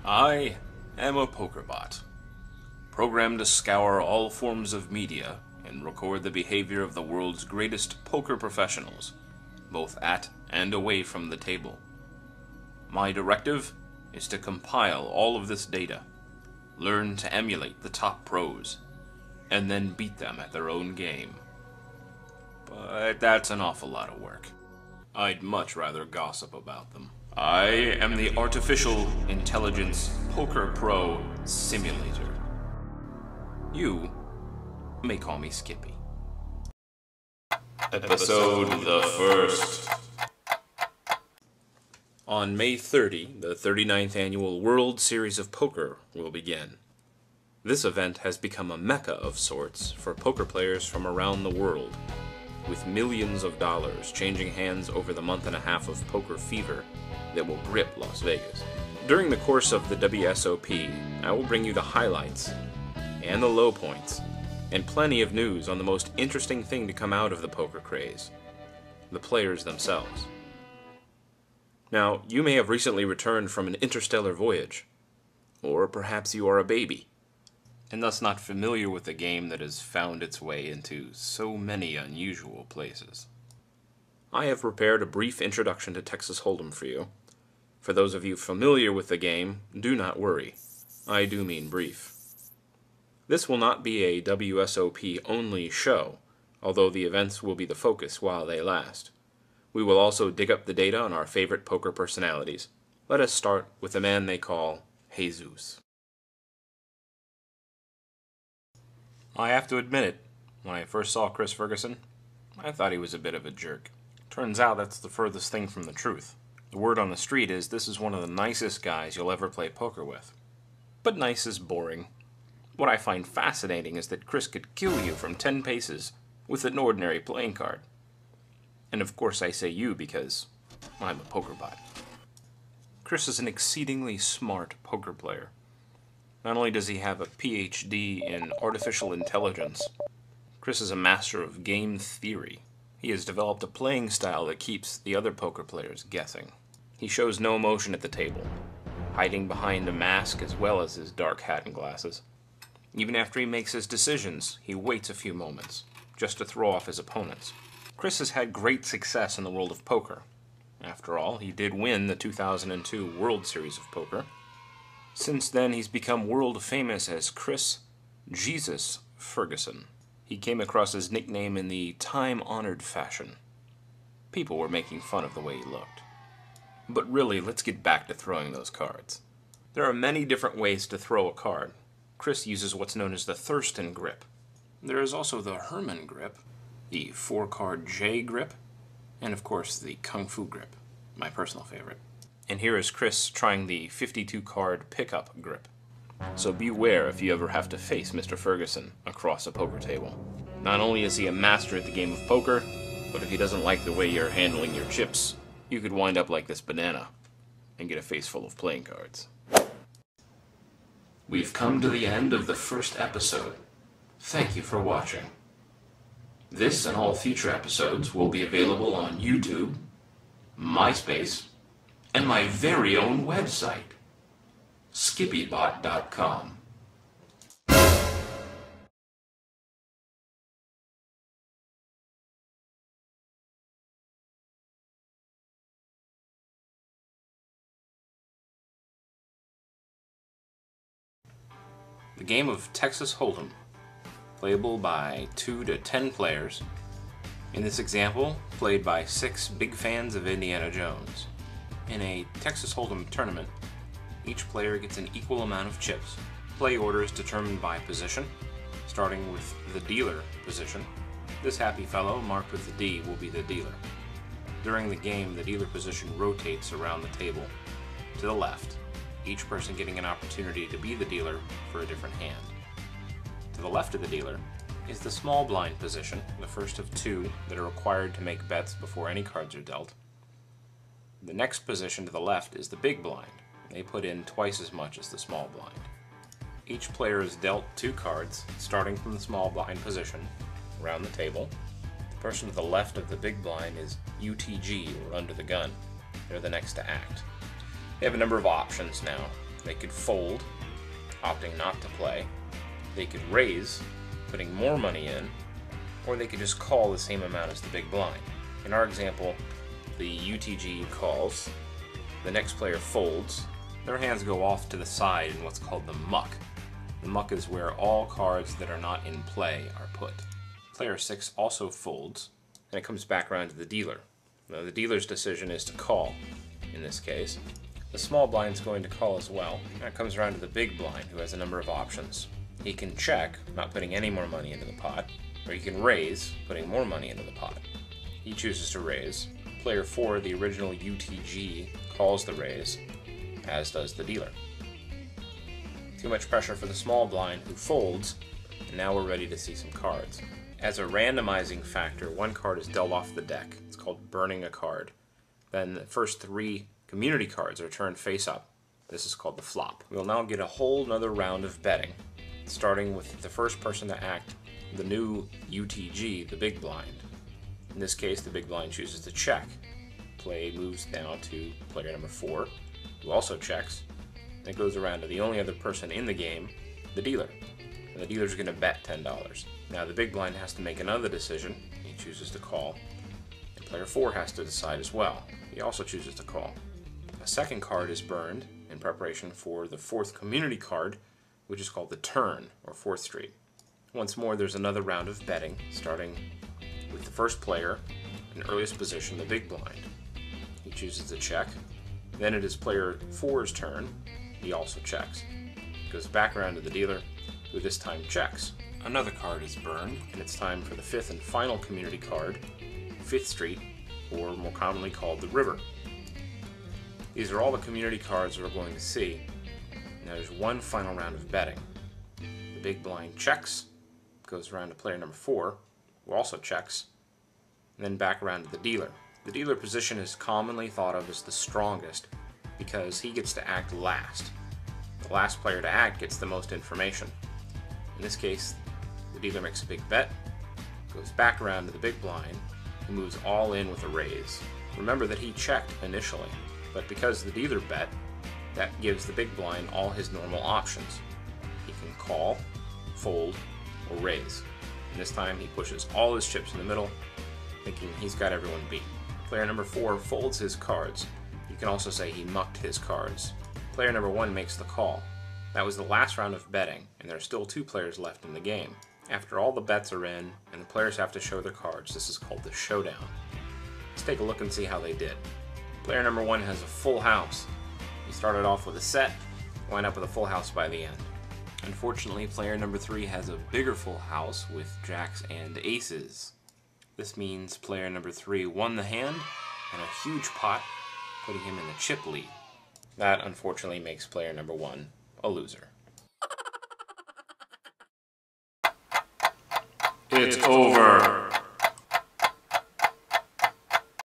I am a PokerBot, programmed to scour all forms of media and record the behavior of the world's greatest poker professionals, both at and away from the table. My directive is to compile all of this data, learn to emulate the top pros, and then beat them at their own game. But that's an awful lot of work. I'd much rather gossip about them. I am the Artificial Intelligence Poker Pro Simulator. You may call me Skippy. Episode the First. On May 30, the 39th annual World Series of Poker will begin. This event has become a mecca of sorts for poker players from around the world, with millions of dollars changing hands over the month and a half of poker fever that will grip Las Vegas. During the course of the WSOP, I will bring you the highlights and the low points, and plenty of news on the most interesting thing to come out of the poker craze, the players themselves. Now, you may have recently returned from an interstellar voyage, or perhaps you are a baby, and thus not familiar with a game that has found its way into so many unusual places. I have prepared a brief introduction to Texas Hold'em for you. For those of you familiar with the game, do not worry. I do mean brief. This will not be a WSOP-only show, although the events will be the focus while they last. We will also dig up the data on our favorite poker personalities. Let us start with the man they call Jesus. I have to admit it, when I first saw Chris Ferguson, I thought he was a bit of a jerk. Turns out that's the furthest thing from the truth. The word on the street is this is one of the nicest guys you'll ever play poker with. But nice is boring. What I find fascinating is that Chris could kill you from 10 paces with an ordinary playing card. And of course I say you because I'm a poker bot. Chris is an exceedingly smart poker player. Not only does he have a PhD in artificial intelligence, Chris is a master of game theory. He has developed a playing style that keeps the other poker players guessing. He shows no emotion at the table, hiding behind a mask as well as his dark hat and glasses. Even after he makes his decisions, he waits a few moments, just to throw off his opponents. Chris has had great success in the world of poker. After all, he did win the 2002 World Series of Poker. Since then, he's become world famous as Chris Jesus Ferguson. He came across his nickname in the time-honored fashion. People were making fun of the way he looked. But really, let's get back to throwing those cards. There are many different ways to throw a card. Chris uses what's known as the Thurston grip. There is also the Herman grip, the 4-card J grip, and of course the Kung Fu grip, my personal favorite. And here is Chris trying the 52-card pickup grip. So beware if you ever have to face Mr. Ferguson across a poker table. Not only is he a master at the game of poker, but if he doesn't like the way you're handling your chips, you could wind up like this banana and get a face full of playing cards. We've come to the end of the first episode. Thank you for watching. This and all future episodes will be available on YouTube, MySpace, and my very own website, SKIPPYBOT.com. The game of Texas Hold'em, playable by 2 to 10 players. In this example, played by 6 big fans of Indiana Jones. In a Texas Hold'em tournament, each player gets an equal amount of chips. Play order is determined by position, starting with the dealer position. This happy fellow, marked with the D, will be the dealer. During the game, the dealer position rotates around the table to the left, each person getting an opportunity to be the dealer for a different hand. To the left of the dealer is the small blind position, the first of 2 that are required to make bets before any cards are dealt. The next position to the left is the big blind. They put in twice as much as the small blind. Each player is dealt 2 cards, starting from the small blind position, around the table. The person to the left of the big blind is UTG, or under the gun. They're the next to act. They have a number of options now. They could fold, opting not to play. They could raise, putting more money in, or they could just call the same amount as the big blind. In our example, the UTG calls, the next player folds, their hands go off to the side in what's called the muck. The muck is where all cards that are not in play are put. Player 6 also folds, and it comes back around to the dealer. Now, the dealer's decision is to call, in this case. The small blind's going to call as well. Now it comes around to the big blind, who has a number of options. He can check, not putting any more money into the pot, or he can raise, putting more money into the pot. He chooses to raise. Player 4, the original UTG, calls the raise, as does the dealer. Too much pressure for the small blind, who folds, and now we're ready to see some cards. As a randomizing factor, one card is dealt off the deck. It's called burning a card. Then the first 3 community cards are turned face up. This is called the flop. We'll now get a whole nother round of betting, starting with the first person to act, the new UTG, the big blind. In this case, the big blind chooses to check. Play moves now to player number 4, who also checks. It goes around to the only other person in the game, the dealer. And the dealer's going to bet $10. Now the big blind has to make another decision. He chooses to call. And player 4 has to decide as well. He also chooses to call. A second card is burned in preparation for the 4th community card, which is called the turn, or 4th street. Once more, there's another round of betting, starting with the first player in earliest position, the big blind. He chooses to check. Then it is player 4's turn. He also checks. It goes back around to the dealer, who this time checks. Another card is burned, and it's time for the 5th and final community card, 5th street, or more commonly called the river. These are all the community cards we're going to see. Now there's one final round of betting. The big blind checks, goes around to player number 4, who also checks, and then back around to the dealer. The dealer position is commonly thought of as the strongest because he gets to act last. The last player to act gets the most information. In this case, the dealer makes a big bet, goes back around to the big blind, who moves all in with a raise. Remember that he checked initially, but because the dealer bet, that gives the big blind all his normal options. He can call, fold, or raise. And this time he pushes all his chips in the middle, thinking he's got everyone beat. Player number 4 folds his cards. You can also say he mucked his cards. Player number 1 makes the call. That was the last round of betting, and there are still 2 players left in the game. After all the bets are in, and the players have to show their cards, this is called the showdown. Let's take a look and see how they did. Player number 1 has a full house. He started off with a set, wound up with a full house by the end. Unfortunately, player number 3 has a bigger full house with jacks and aces. This means player number 3 won the hand and a huge pot, putting him in the chip lead. That unfortunately makes player number 1 a loser. It's over.